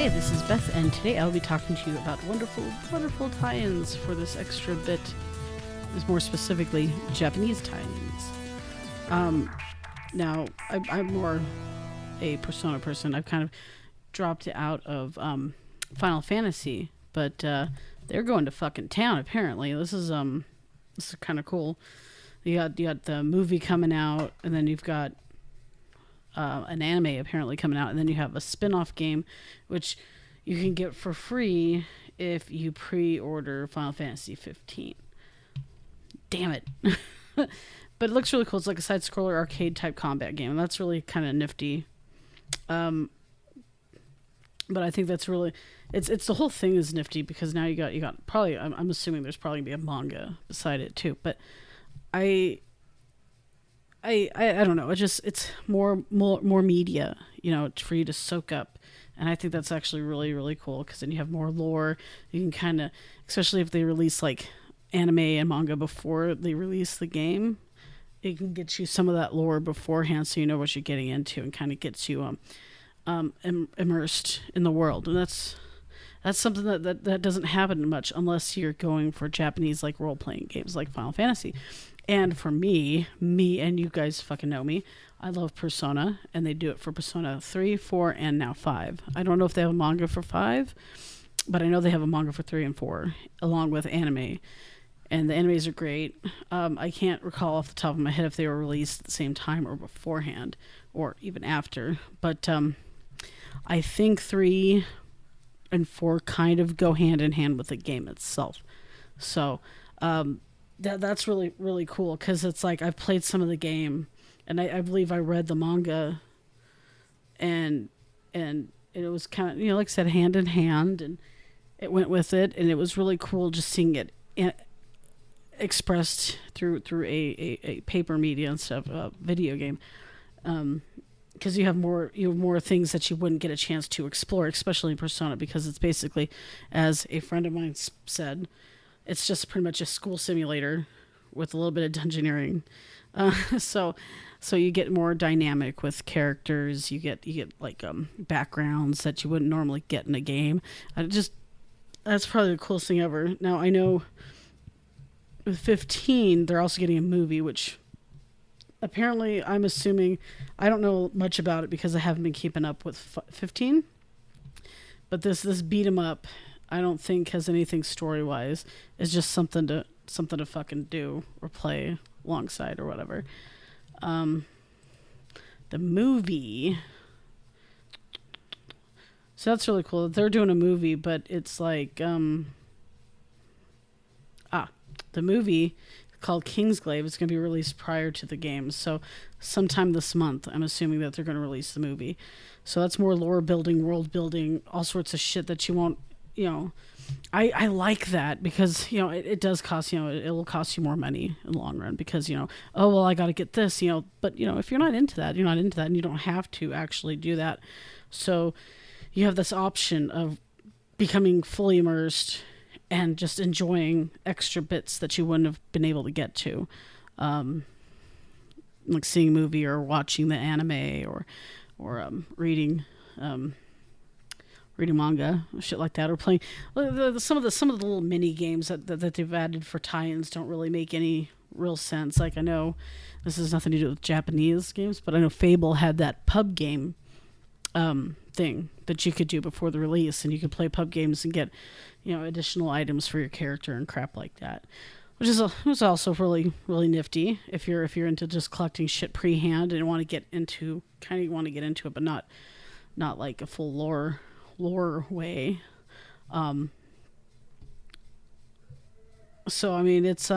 Hey, this is Beth, and today I'll be talking to you about wonderful, wonderful tie-ins for this extra bit, is more specifically Japanese tie-ins. Now, I'm more a Persona person. I've kind of dropped out of Final Fantasy, but they're going to fucking town apparently. This is kind of cool. You got the movie coming out, and then you've got an anime apparently coming out, and then you have a spin-off game which you can get for free if you pre-order Final Fantasy 15. Damn it. But it looks really cool. It's like a side-scroller arcade type combat game, and that's really kind of nifty. But I think that's really it's the whole thing is nifty because now you got probably I'm assuming there's probably gonna be a manga beside it too, but I don't know. It's more media, for you to soak up, and I think that's actually really, really cool because then you have more lore. You can kind of, especially if they release like anime and manga before they release the game, it can get you some of that lore beforehand, so you know what you're getting into, and kind of gets you immersed in the world. And that's something that doesn't happen much unless you're going for Japanese like role playing games like Final Fantasy. And for me, and you guys fucking know me, I love Persona, and they do it for Persona 3, 4, and now 5. I don't know if they have a manga for 5, but I know they have a manga for 3 and 4, along with anime. And the animes are great. I can't recall off the top of my head if they were released at the same time or beforehand, or even after. But I think 3 and 4 kind of go hand in hand with the game itself. So that's really, really cool because it's like I've played some of the game, and I believe I read the manga, and it was kind of, like I said, hand in hand, and it went with it, and it was really cool just seeing it expressed through a paper media instead of a video game, because you have more things that you wouldn't get a chance to explore, especially in Persona, because it's basically, as a friend of mine said, it's just pretty much a school simulator with a little bit of dungeoneering. So you get more dynamic with characters. You get like backgrounds that you wouldn't normally get in a game. That's probably the coolest thing ever. Now I know with 15 they're also getting a movie, which apparently I'm assuming, I don't know much about it because I haven't been keeping up with 15. But this beat 'em up, I don't think has anything story wise. It's just something to fucking do or play alongside or whatever. The movie, so that's really cool. They're doing a movie, but it's like the movie called Kingsglaive is going to be released prior to the games, so sometime this month I'm assuming that they're going to release the movie. So that's more lore building, world building, all sorts of shit that you won't, I like that because, it does cost, it will cost you more money in the long run because, oh, well, I got to get this, but, if you're not into that, and you don't have to actually do that. So you have this option of becoming fully immersed and just enjoying extra bits that you wouldn't have been able to get to. Like seeing a movie or watching the anime or reading manga, shit like that, or playing some of the little mini games that they've added for tie-ins don't really make any real sense. Like, I know this has nothing to do with Japanese games, but I know Fable had that pub game thing that you could do before the release, and you could play pub games and get additional items for your character and crap like that, which was also really, really nifty if you're into just collecting shit pre-hand and want to get into it, but not like a full lore way. So I mean, it's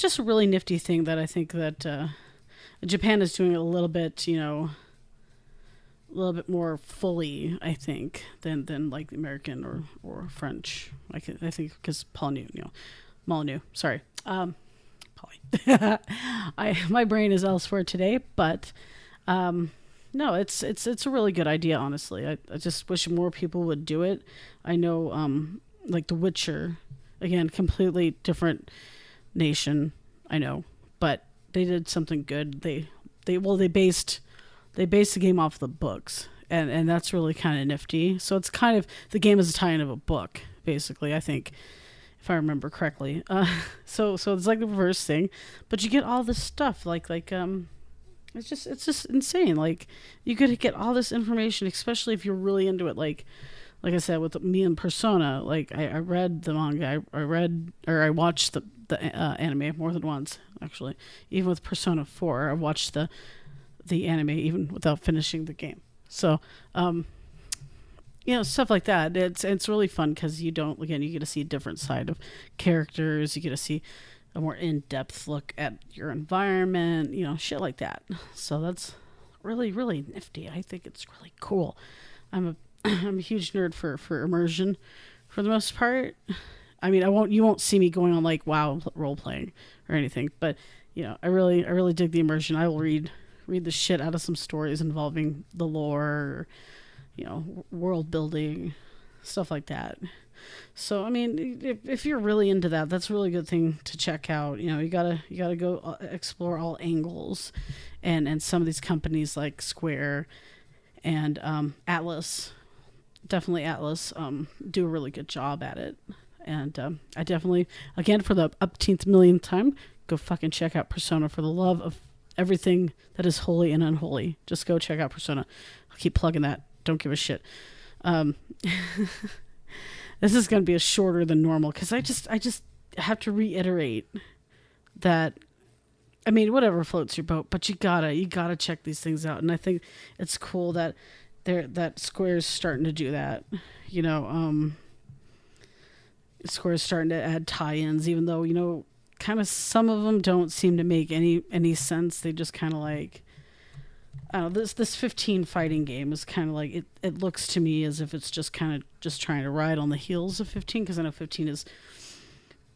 just a really nifty thing that I think that Japan is doing a little bit, a little bit more fully, I think, than like the American or French. I think because Molyneux. Sorry, Polly. My brain is elsewhere today, but no, it's a really good idea, honestly. I just wish more people would do it. I know, like The Witcher, again, completely different nation, I know, but they did something good. They based the game off the books, and that's really kind of nifty. So it's kind of, the game is a tie-in of a book, basically, I think, if I remember correctly. So it's like the reverse thing, but you get all this stuff it's just insane. Like, you could get all this information, especially if you're really into it. Like I said, with me and Persona, like I read the manga, I watched the anime more than once, actually. Even with Persona 4, I watched the anime even without finishing the game. So, stuff like that. It's really fun because you get to see a different side of characters. You get to see a more in-depth look at your environment, shit like that. So that's really, really nifty. I think it's really cool. I'm a huge nerd for immersion for the most part. I mean, you won't see me going on like WoW role playing or anything, but I really dig the immersion. I will read the shit out of some stories involving the lore, world building, stuff like that. So, I mean, if you're really into that, that's a really good thing to check out. You gotta go explore all angles, and some of these companies like Square and Atlus, definitely Atlus, do a really good job at it. And I definitely, again, for the upteenth millionth time, go fucking check out Persona. For the love of everything that is holy and unholy, just go check out Persona. I'll keep plugging that. Don't give a shit. This is going to be a shorter than normal because I just have to reiterate that. I mean, whatever floats your boat, but you gotta check these things out. And I think it's cool that Square's starting to do that. Square's starting to add tie-ins, even though kind of some of them don't seem to make any sense. They just kind of like, I don't know, this 15 fighting game is kind of like, it looks to me as if it's just kind of just trying to ride on the heels of 15, because I know 15 is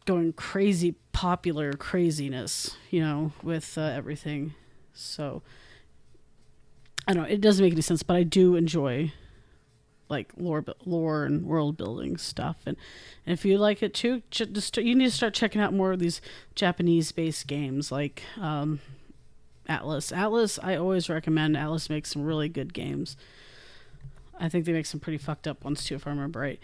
going crazy popular craziness, with everything. So I don't know, it doesn't make any sense, but I do enjoy like lore and world building stuff, and if you like it too, you need to start checking out more of these Japanese based games like Atlus. I always recommend. Atlus makes some really good games. I think they make some pretty fucked up ones too, if I remember right.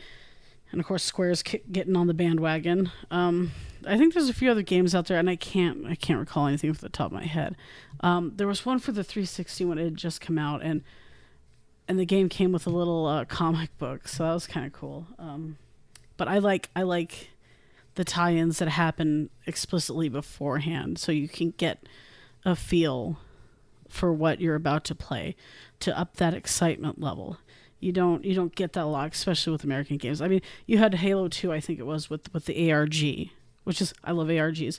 And of course, Square's getting on the bandwagon. I think there's a few other games out there, and I can't recall anything off the top of my head. There was one for the 360 when it had just come out, and the game came with a little comic book, so that was kind of cool. But I like the tie-ins that happen explicitly beforehand, so you can get a feel for what you're about to play to up that excitement level. You don't get that a lot, especially with American games. I mean, you had Halo 2, I think it was, with the ARG, which is, I love ARGs.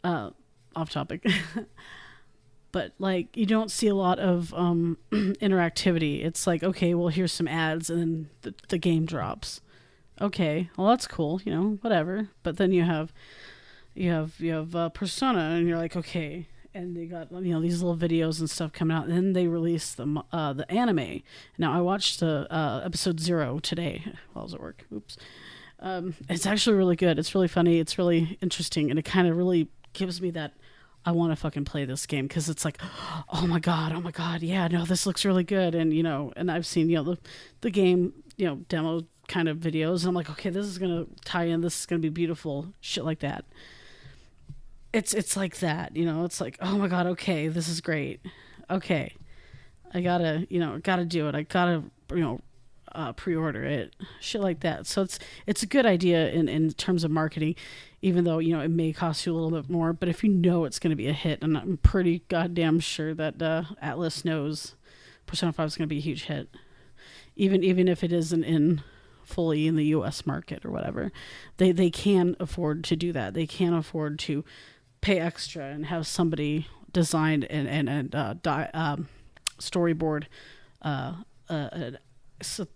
Off topic. But like, you don't see a lot of interactivity. It's like, okay, well, here's some ads, and then the game drops. Okay, well, that's cool, whatever. But then you have Persona, and you're like, okay. And they got these little videos and stuff coming out. And then they released the anime. Now I watched episode 0 today while I was at work. Oops. It's actually really good. It's really funny. It's really interesting, and it kind of really gives me that I want to fucking play this game, because it's like, oh my god, yeah, no, this looks really good. And and I've seen the game demo kind of videos, and I'm like, okay, this is gonna tie in. This is gonna be beautiful. Shit like that. It's like that, it's like, oh my god, okay, this is great. Okay, I gotta do it. I gotta, pre-order it. Shit like that. So it's a good idea in terms of marketing, even though, it may cost you a little bit more. But if it's going to be a hit, and I'm pretty goddamn sure that Atlus knows Persona 5 is going to be a huge hit, even if it isn't fully in the U.S. market or whatever, they can afford to do that. They can afford to pay extra and have somebody design and storyboard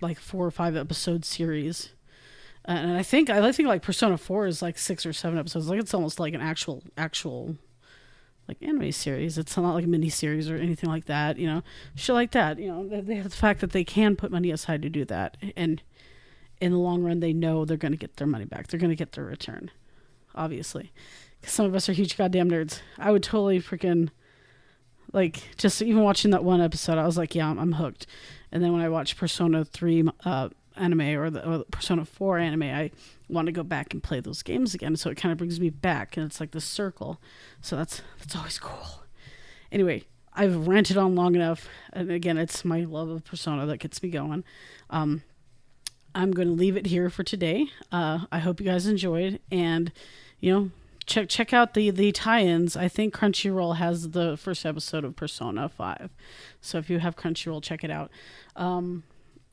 like 4 or 5 episode series, and I think like Persona 4 is like 6 or 7 episodes. Like, it's almost like an actual like anime series. It's not like a mini series or anything like that. Shit like that. They have the fact that they can put money aside to do that, and in the long run, they know they're going to get their money back. They're going to get their return, obviously. Because some of us are huge goddamn nerds. I would totally freaking, like, just even watching that one episode, I was like, yeah, I'm hooked. And then when I watch Persona 3 anime or the Persona 4 anime, I want to go back and play those games again. So it kind of brings me back, and it's like this circle. So that's always cool. Anyway, I've ranted on long enough, and again, it's my love of Persona that gets me going. I'm going to leave it here for today. I hope you guys enjoyed, and check out the tie-ins. I think Crunchyroll has the first episode of Persona 5, so if you have Crunchyroll, check it out.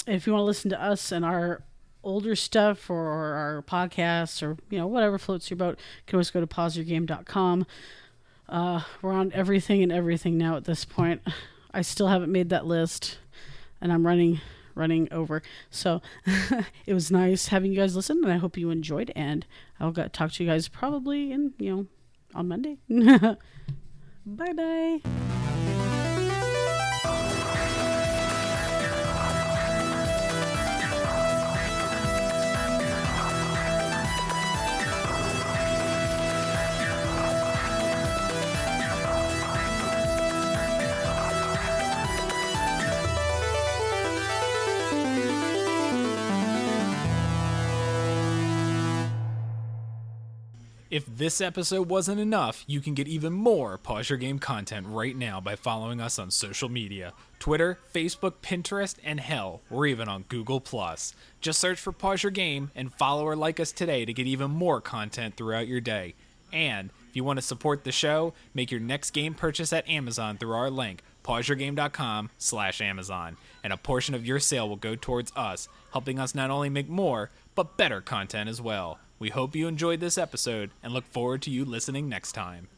If you want to listen to us and our older stuff or our podcasts or whatever floats your boat, you can always go to pauseyourgame.com. We're on everything and everything now at this point. I still haven't made that list, and I'm running over. So it was nice having you guys listen, and I hope you enjoyed, and I'll talk to you guys probably on Monday. Bye. If this episode wasn't enough, you can get even more Pause Your Game content right now by following us on social media. Twitter, Facebook, Pinterest, and hell, we're even on Google+. Just search for Pause Your Game and follow or like us today to get even more content throughout your day. And if you want to support the show, make your next game purchase at Amazon through our link, pauseyourgame.com/Amazon, and a portion of your sale will go towards us, helping us not only make more, but better content as well. We hope you enjoyed this episode and look forward to you listening next time.